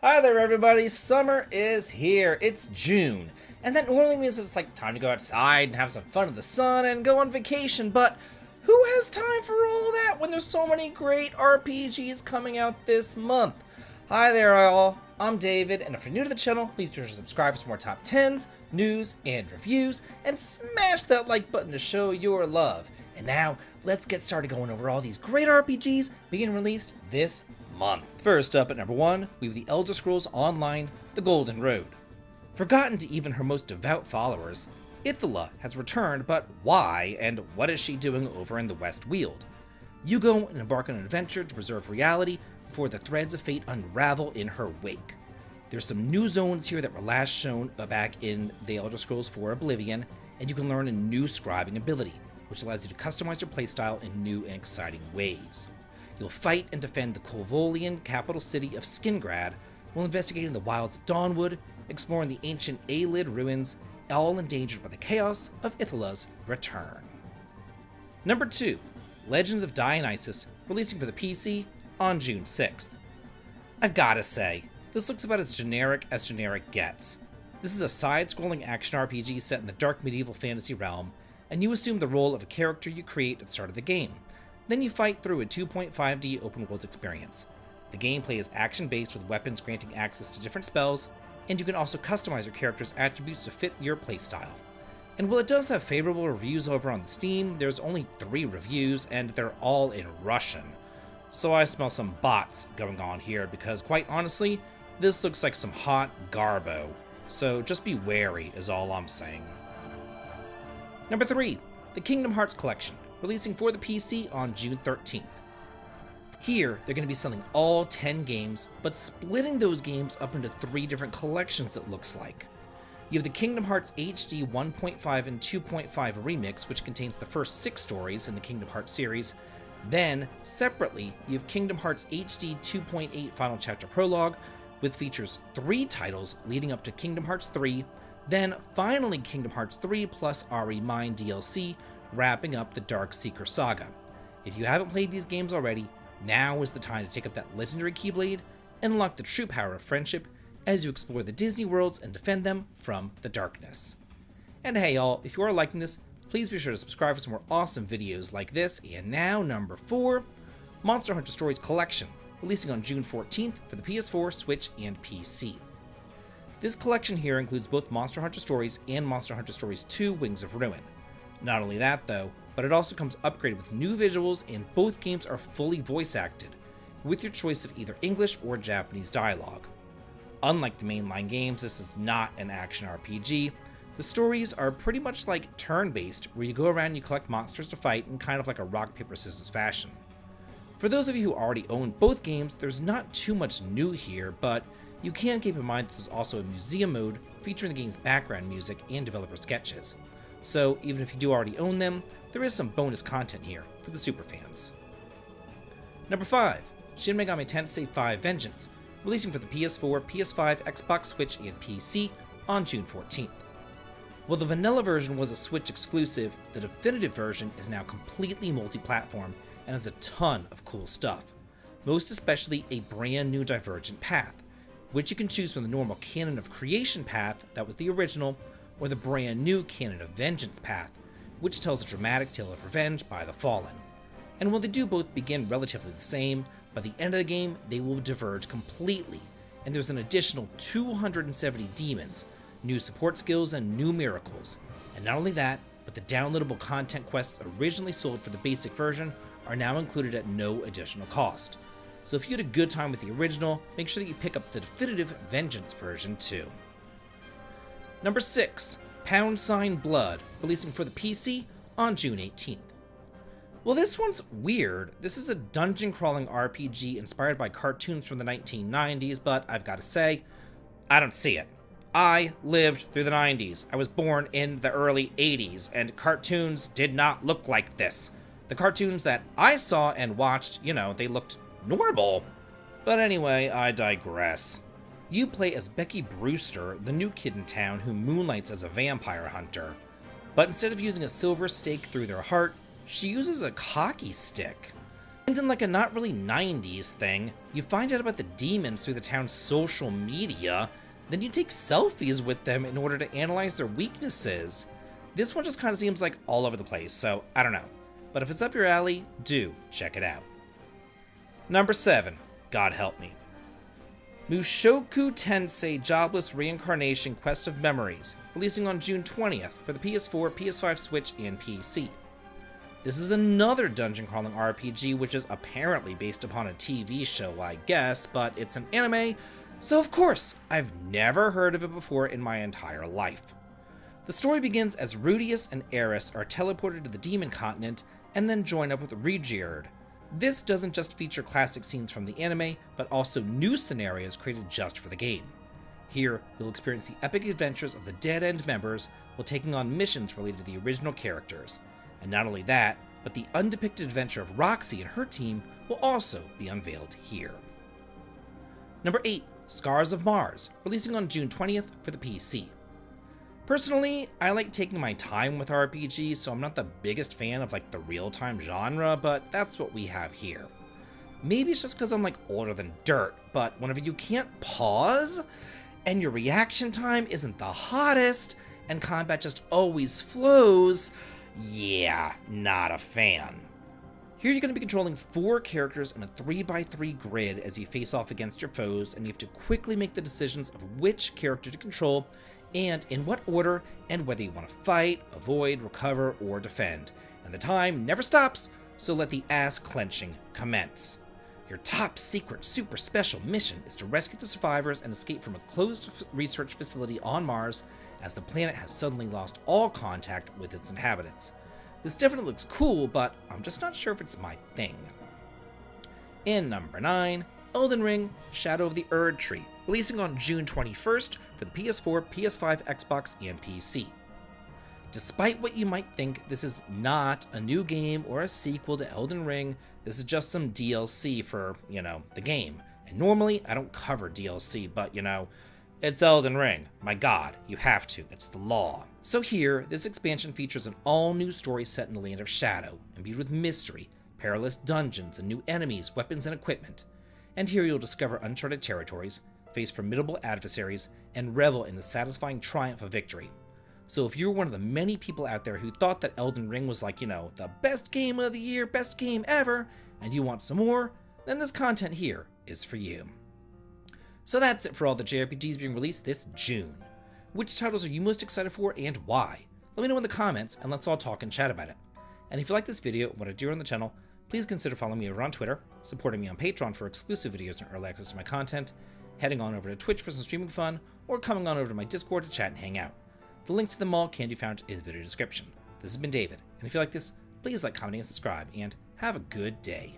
Hi there, everybody. Summer is here. It's June. And that normally means it's like time to go outside and have some fun in the sun and go on vacation, but who has time for all that when there's so many great RPGs coming out this month? Hi there, all. I'm David, and if you're new to the channel, please be sure to subscribe for some more top 10s, news, and reviews, and smash that like button to show your love. And now, let's get started going over all these great RPGs being released this month. First up at number 1, we have The Elder Scrolls Online: The Golden Road. Forgotten to even her most devout followers, Ithila has returned, but why, and what is she doing over in the West Weald? You go and embark on an adventure to preserve reality before the threads of fate unravel in her wake. There's some new zones here that were last shown back in The Elder Scrolls IV Oblivion, and you can learn a new scribing ability, which allows you to customize your playstyle in new and exciting ways. You'll fight and defend the Kolvolian capital city of Skingrad while investigating the wilds of Dawnwood, exploring the ancient Aelid ruins, all endangered by the chaos of Ithila's return. Number 2, Legends of Dionysus, releasing for the PC on June 6th. I've gotta say, this looks about as generic gets. This is a side-scrolling action RPG set in the dark medieval fantasy realm, and you assume the role of a character you create at the start of the game. Then you fight through a 2.5D open-world experience. The gameplay is action-based with weapons granting access to different spells, and you can also customize your character's attributes to fit your playstyle. And while it does have favorable reviews over on Steam, there's only 3 reviews, and they're all in Russian. So I smell some bots going on here, because quite honestly, this looks like some hot garbo. So just be wary is all I'm saying. Number 3, the Kingdom Hearts Collection, releasing for the PC on June 13th. Here, they're going to be selling all 10 games, but splitting those games up into 3 different collections it looks like. You have the Kingdom Hearts HD 1.5 and 2.5 remix, which contains the first 6 stories in the Kingdom Hearts series. Then, separately, you have Kingdom Hearts HD 2.8 Final Chapter Prologue, which features 3 titles leading up to Kingdom Hearts 3, then finally Kingdom Hearts 3 plus RE Mine DLC, wrapping up the Dark Seeker saga. If you haven't played these games already, now is the time to take up that legendary Keyblade and unlock the true power of friendship as you explore the Disney worlds and defend them from the darkness. And hey y'all, if you are liking this, please be sure to subscribe for some more awesome videos like this. And now, number 4, Monster Hunter Stories Collection, releasing on June 14th for the PS4, Switch, and PC. This collection here includes both Monster Hunter Stories and Monster Hunter Stories 2 Wings of Ruin. Not only that though, but it also comes upgraded with new visuals, and both games are fully voice acted, with your choice of either English or Japanese dialogue. Unlike the mainline games, this is not an action RPG. The stories are pretty much like turn-based, where you go around and you collect monsters to fight in kind of like a rock, paper, scissors fashion. For those of you who already own both games, there's not too much new here, but you can keep in mind that there's also a museum mode featuring the game's background music and developer sketches. So even if you do already own them, there is some bonus content here for the superfans. Number 5, Shin Megami Tensei 5 Vengeance, releasing for the PS4, PS5, Xbox, Switch, and PC on June 14th. While the vanilla version was a Switch exclusive, the definitive version is now completely multi-platform and has a ton of cool stuff, most especially a brand new Divergent path, which you can choose from the normal Canon of Creation path that was the original, or the brand new Canon of Vengeance path, which tells a dramatic tale of revenge by the Fallen. And while they do both begin relatively the same, by the end of the game they will diverge completely, and there's an additional 270 demons, new support skills, and new miracles. And not only that, but the downloadable content quests originally sold for the basic version are now included at no additional cost. So if you had a good time with the original, make sure that you pick up the definitive Vengeance version too. Number 6, #Blood, releasing for the PC on June 18th. Well, this one's weird. This is a dungeon crawling RPG inspired by cartoons from the 1990s, but I've got to say, I don't see it. I lived through the 90s. I was born in the early 80s, and cartoons did not look like this. The cartoons that I saw and watched, they looked normal. But anyway, I digress. You play as Becky Brewster, the new kid in town who moonlights as a vampire hunter. But instead of using a silver stake through their heart, she uses a hockey stick. And in like a not really 90s thing, you find out about the demons through the town's social media, then you take selfies with them in order to analyze their weaknesses. This one just kind of seems like all over the place, so I don't know. But if it's up your alley, do check it out. Number 7, God Help Me. Mushoku Tensei Jobless Reincarnation Quest of Memories, releasing on June 20th for the PS4, PS5, Switch, and PC. This is another dungeon crawling RPG which is apparently based upon a TV show, I guess, but it's an anime, so of course, I've never heard of it before in my entire life. The story begins as Rudius and Eris are teleported to the Demon Continent and then join up with Regierd. This doesn't just feature classic scenes from the anime, but also new scenarios created just for the game. Here, you'll experience the epic adventures of the Dead End members while taking on missions related to the original characters. And not only that, but the undepicted adventure of Roxy and her team will also be unveiled here. Number 8, Scars of Mars, releasing on June 20th for the PC. Personally, I like taking my time with RPGs, so I'm not the biggest fan of like the real-time genre, but that's what we have here. Maybe it's just because I'm like older than dirt, but whenever you can't pause, and your reaction time isn't the hottest, and combat just always flows, yeah, not a fan. Here you're going to be controlling 4 characters in a 3x3 grid as you face off against your foes, and you have to quickly make the decisions of which character to control, and in what order, and whether you want to fight, avoid, recover, or defend. And the time never stops, so let the ass-clenching commence. Your top secret super special mission is to rescue the survivors and escape from a closed research facility on Mars, as the planet has suddenly lost all contact with its inhabitants. This definitely looks cool, but I'm just not sure if it's my thing. In number 9, Elden Ring Shadow of the Erd Tree, releasing on June 21st for the PS4, PS5, Xbox, and PC. Despite what you might think, this is not a new game or a sequel to Elden Ring. This is just some DLC for, the game. And normally, I don't cover DLC, but, it's Elden Ring. My god, you have to. It's the law. So here, this expansion features an all-new story set in the Land of Shadow, imbued with mystery, perilous dungeons, and new enemies, weapons, and equipment. And here you'll discover uncharted territories, face formidable adversaries, and revel in the satisfying triumph of victory. So if you're one of the many people out there who thought that Elden Ring was like, the best game of the year, best game ever, and you want some more, then this content here is for you. So that's it for all the JRPGs being released this June. Which titles are you most excited for and why? Let me know in the comments and let's all talk and chat about it. And if you like this video and what I do on the channel, please consider following me over on Twitter, supporting me on Patreon for exclusive videos and early access to my content, heading on over to Twitch for some streaming fun, or coming on over to my Discord to chat and hang out. The links to them all can be found in the video description. This has been David, and if you like this, please like, comment, and subscribe, and have a good day.